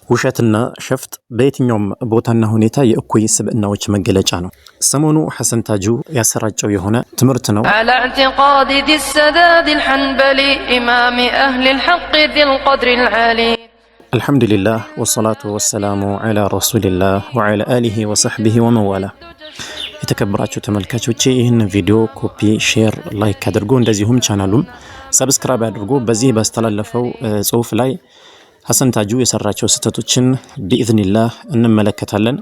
ውሸትና ሸፍጥ በየትኛውም ቦታና ሁኔታ የእኩይ ስብዕናዎች መገለጫ ነው። ሰሞኑ ሐሰን ታጁ ያሰራጨው የሆነ ትምህርት ነው። على اعتقاد ذي السداد الحنبلي إمام أهل الحق ذي القدر العالي አልሐምዱሊላህ ወሰላቱ ወሰላሙ ዐላ ረሱሊላህ ወዐላ አሊሂ ወሰሕቢሂ ወመንዋላ። የተከበራችሁ ተመልካቾቼ ይህን ቪዲዮ ኮፒ፣ ሼር፣ ላይክ አድርጎ እንደዚሁም ቻናሉን ሰብስክራይብ አድርጎ በዚህ ባስተላለፈው ጽሁፍ ላይ ሐሰን ታጁ የሰራቸው ስህተቶችን ቢኢዝኒላህ እንመለከታለን።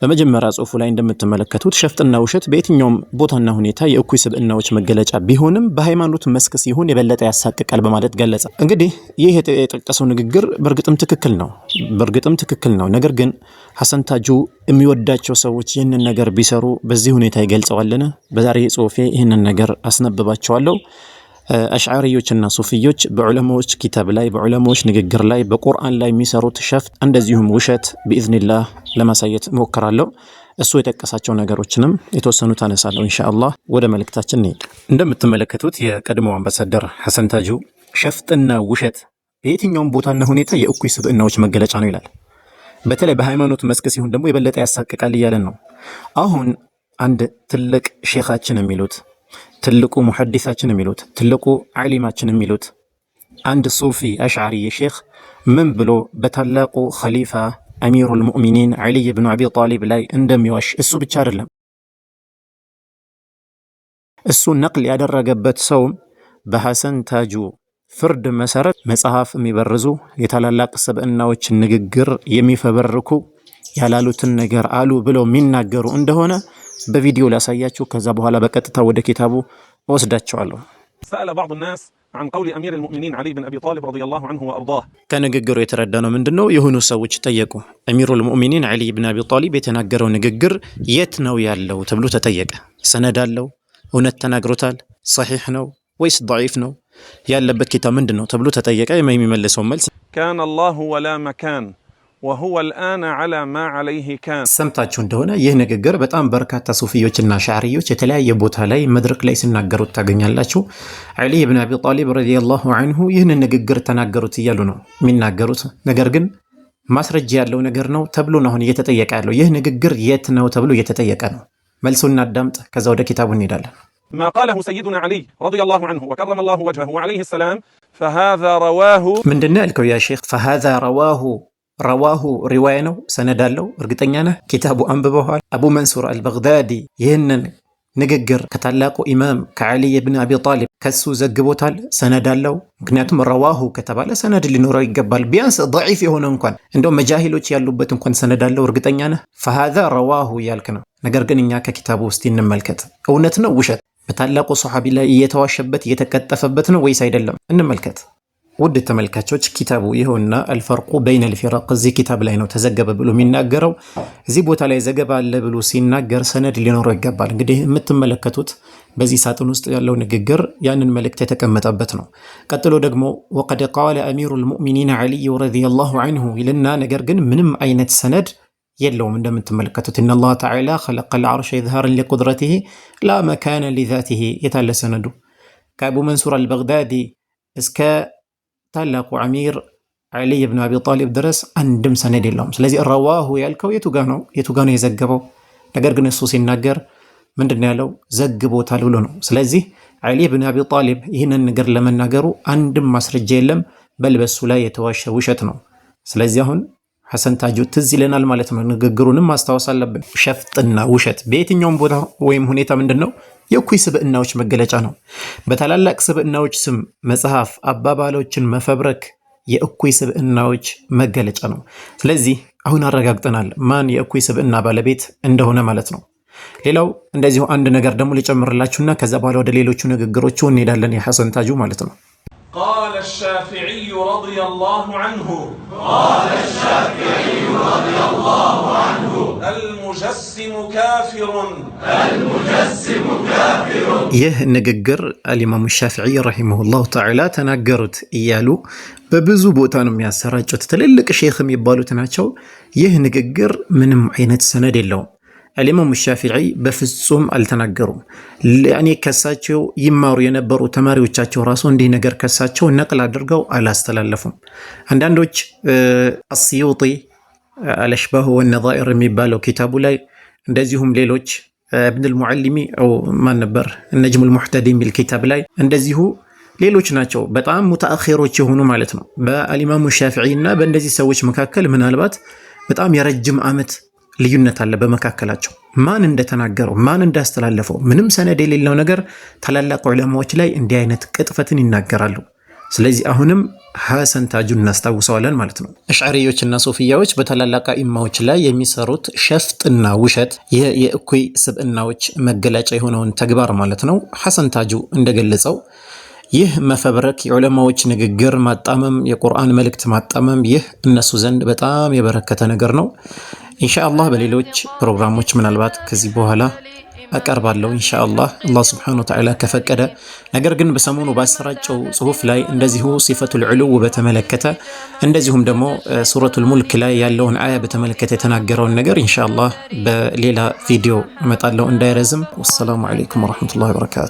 በመጀመሪያ ጽሁፉ ላይ እንደምትመለከቱት ሸፍጥና ውሸት በየትኛውም ቦታና ሁኔታ የእኩይ ስብዕናዎች መገለጫ ቢሆንም በሃይማኖት መስክ ሲሆን የበለጠ ያሳቅቃል በማለት ገለጸ። እንግዲህ ይህ የጠቀሰው ንግግር በእርግጥም ትክክል ነው። ነገር ግን ሐሰን ታጁ የሚወዳቸው ሰዎች ይህንን ነገር ቢሰሩ በዚህ ሁኔታ ይገልጸዋልን? በዛሬ ጽሁፌ ይህንን ነገር አስነብባቸዋለሁ። አሽዓሪዮችና ሱፊዮች በዑለማዎች ኪታብ ላይ በዑለማዎች ንግግር ላይ በቁርአን ላይ የሚሰሩት ሸፍጥ እንደዚሁም ውሸት ቢኢዝኒላህ ለማሳየት እሞክራለሁ። እሱ የጠቀሳቸው ነገሮችንም የተወሰኑት አነሳለሁ ኢንሻአላህ። ወደ መልእክታችን እንሂድ። እንደምትመለከቱት የቀድሞው አምባሳደር ሐሰን ታጁ ሸፍጥና ውሸት በየትኛውም ቦታና ሁኔታ የእኩይ ስብዕናዎች መገለጫ ነው ይላል። በተለይ በሃይማኖት መስክ ሲሆን ደግሞ የበለጠ ያሳቅቃል እያለን ነው። አሁን አንድ ትልቅ ሼኻችን የሚሉት ትልቁ ሙሐዲሳችን የሚሉት ትልቁ ዓሊማችን የሚሉት አንድ ሱፊ አሽዓሪ ሼኽ ምን ብሎ በታላቁ ኸሊፋ አሚሩል ሙእሚኒን ዓሊ ብኑ አቢ ጣሊብ ላይ እንደሚዋሽ እሱ ብቻ አይደለም፣ እሱ ነቅል ያደረገበት ሰውም በሐሰን ታጁ ፍርድ መሰረት መጽሐፍ የሚበርዙ የታላላቅ ስብዕናዎች ንግግር የሚፈበርኩ ያላሉትን ነገር አሉ ብለው የሚናገሩ እንደሆነ በቪዲዮ ላሳያችሁ። ከዛ በኋላ በቀጥታ ወደ ኪታቡ ወስዳቸዋለሁ። سأل بعض الناس عن قول أمير المؤمنين علي بن أبي طالب رضي الله عنه وأرضاه ከንግግሩ የተረዳነው ምንድነው? የሆኑ ሰዎች ጠየቁ። አሚሩል ሙእሚኒን ዓሊ ብን አቢ ጣሊብ የተናገረው ንግግር የት ነው ያለው ተብሎ ተጠየቀ። ሰነድ አለው? እውነት ተናግሮታል? ሰሒሕ ነው ወይስ ضعيف ነው? ያለበት ኪታብ ምንድነው ተብሎ ተጠየቀ። የሚመልሰው መልስ كان الله ولا مكان وهو الآن على ما عليه كان። ሰምታችሁ እንደሆነ ይህ ንግግር በጣም በርካታ ሱፊዮችና ሻዕሪዮች የተለያየ ቦታ ላይ መድረክ ላይ ሲናገሩት ታገኛላችሁ። ዓሊ ብን አቢ ጣሊብ ረዲየላሁ ዐንሁ ይህን ንግግር ተናገሩት እያሉ ነው የሚናገሩት። ነገር ግን ማስረጃ ያለው ነገር ነው ተብሎ ነው አሁን እየተጠየቀ ያለው። ይህ ንግግር የት ነው ተብሎ እየተጠየቀ ነው። መልሱን እናዳምጥ፣ ከዛ ወደ ኪታቡ እንሄዳለን። ما قاله سيدنا علي رضي الله عنه وكرم الله وجهه عليه السلام فهذا رواه ምንድነው ያልከው ያ ሼኽ? فهذا ረዋሁ ሪዋያ ነው፣ ሰነድ አለው። እርግጠኛ ነህ? ኪታቡ አንብበዋል? አቡ መንሱር አልበግዳዲ ይህንን ንግግር ከታላቁ ኢማም ከዓሊ ብን አቢ ጣሊብ ከሱ ዘግቦታል፣ ሰነድ አለው። ምክንያቱም ረዋሁ ከተባለ ሰነድ ሊኖረው ይገባል። ቢያንስ ضعيف የሆነ እንኳን እንደው መጃሂሎች ያሉበት እንኳን ሰነድ አለው። እርግጠኛ ነህ? فهذا ረዋሁ እያልክ ነው። ነገር ግን እኛ ከኪታቡ ውስጥ እንመልከት። እውነት ነው ውሸት? በታላቁ ሶሐቢ ላይ እየተዋሸበት እየተቀጠፈበት ነው ወይስ አይደለም? እንመልከት። ውድ ተመልካቾች ኪታቡ ይኸውና አልፈርቁ በይነ ልፊረቅ እዚህ ኪታብ ላይ ነው ተዘገበ ብሎ የሚናገረው። እዚህ ቦታ ላይ ዘገባ አለ ብሎ ሲናገር ሰነድ ሊኖረው ይገባል። እንግዲህ የምትመለከቱት በዚህ ሳጥን ውስጥ ያለው ንግግር ያንን መልእክት የተቀመጠበት ነው። ቀጥሎ ደግሞ ወቀድ ቃለ አሚሩል ሙእሚኒን ዓሊይ ረዲየላሁ ዐንሁ ይልና ነገር ግን ምንም አይነት ሰነድ የለውም። እንደምትመለከቱት ኢነላህ ተዓላ ኸለቀል ዐርሸ ኢዝሃረን ሊቁድረቲሂ ላ መካነ ሊዛቲሂ የታለ ሰነዱ? ከአቡ መንሱር አልበግዳዲ እስከ ታላቁ አሚር ዓሊ ብን አቢ ጣሊብ ድረስ አንድም ሰነድ የለውም። ስለዚህ ረዋሁ ያልከው የቱ ጋ ነው የዘገበው? ነገር ግን እሱ ሲናገር ምንድነው ያለው? ዘግቦታል ብሎ ነው። ስለዚህ ዓሊ ብን አቢ ጣሊብ ይህንን ነገር ለመናገሩ አንድም ማስረጃ የለም፣ በልበሱ ላይ የተዋሸ ውሸት ነው። ስለዚህ አሁን ሐሰን ታጁ ትዝ ይለናል ማለት ነው። ንግግሩንም ማስታወስ አለብን። ሸፍጥና ውሸት በየትኛውም ቦታ ወይም ሁኔታ ምንድነው? የእኩይ ስብዕናዎች መገለጫ ነው። በታላላቅ ስብዕናዎች ስም መጽሐፍ አባባሎችን መፈብረክ የእኩይ ስብዕናዎች መገለጫ ነው። ስለዚህ አሁን አረጋግጠናል ማን የእኩይ ስብዕና ባለቤት እንደሆነ ማለት ነው። ሌላው እንደዚሁ አንድ ነገር ደግሞ ሊጨምርላችሁና ከዛ በኋላ ወደ ሌሎቹ ንግግሮቹ እንሄዳለን። የሐሰን ታጁ ማለት ነው። قال الشافعي رضي الله عنه المجسم كافر ይህ ንግግር አልኢማሙ ሻፊዒ ረሂመሁላሁ ተዓላ ተናገሩት እያሉ በብዙ ቦታ ነው የሚያሰራጩት። ትልልቅ ሼኽ የሚባሉት ናቸው። ይህ ንግግር ምንም አይነት ሰነድ የለውም። الإمام الشافعي بفصوم التناقروا يعني كساتشو يمارو ينبرو تماري وچاچو راسو اندي نجر كساتشو نقل أدرقو على استلالفهم عندوش السيوطي الأشباه والنظائر ميبالو كتابو لاي اندزيهم ليلوش ابن المعلمي أو ما نبر النجم المحتدين بالكتاب لاي اندزيهو ሌሎች ናቸው በጣም ሙተአኺሮች የሆኑ ማለት ነው። በአልኢማሙ ሻፊዒና በእንደዚህ ሰዎች መካከል ምናልባት በጣም የረጅም ዓመት ልዩነት አለ በመካከላቸው። ማን እንደተናገረው ማን እንዳስተላለፈው ምንም ሰነድ የሌለው ነገር ታላላቅ ዑለማዎች ላይ እንዲህ አይነት ቅጥፈትን ይናገራሉ። ስለዚህ አሁንም ሐሰን ታጁን እናስታውሰዋለን ማለት ነው። አሽዓሪዮችና ሶፊያዎች በታላላቅ ኢማዎች ላይ የሚሰሩት ሸፍጥና ውሸት የእኩይ ስብዕናዎች መገለጫ የሆነውን ተግባር ማለት ነው። ሐሰን ታጁ እንደገለጸው ይህ መፈብረክ የዑለማዎች ንግግር ማጣመም የቁርአን መልእክት ማጣመም ይህ እነሱ ዘንድ በጣም የበረከተ ነገር ነው። ኢንሻአላህ በሌሎች ፕሮግራሞች ምናልባት ከዚህ በኋላ አቀርባለሁ ኢንሻአላህ አላህ Subhanahu Wa Ta'ala ከፈቀደ። ነገር ግን በሰሞኑ ባሰራጨው ጽሁፍ ላይ እንደዚሁ ሲፈቱል ዑሉው በተመለከተ እንደዚሁም ደግሞ ሱረቱል ሙልክ ላይ ያለውን አያ በተመለከተ የተናገረውን ነገር ኢንሻአላህ በሌላ ቪዲዮ እመጣለሁ እንዳይረዝም። ወሰላሙ አለይኩም ወራህመቱላሂ ወበረካቱ።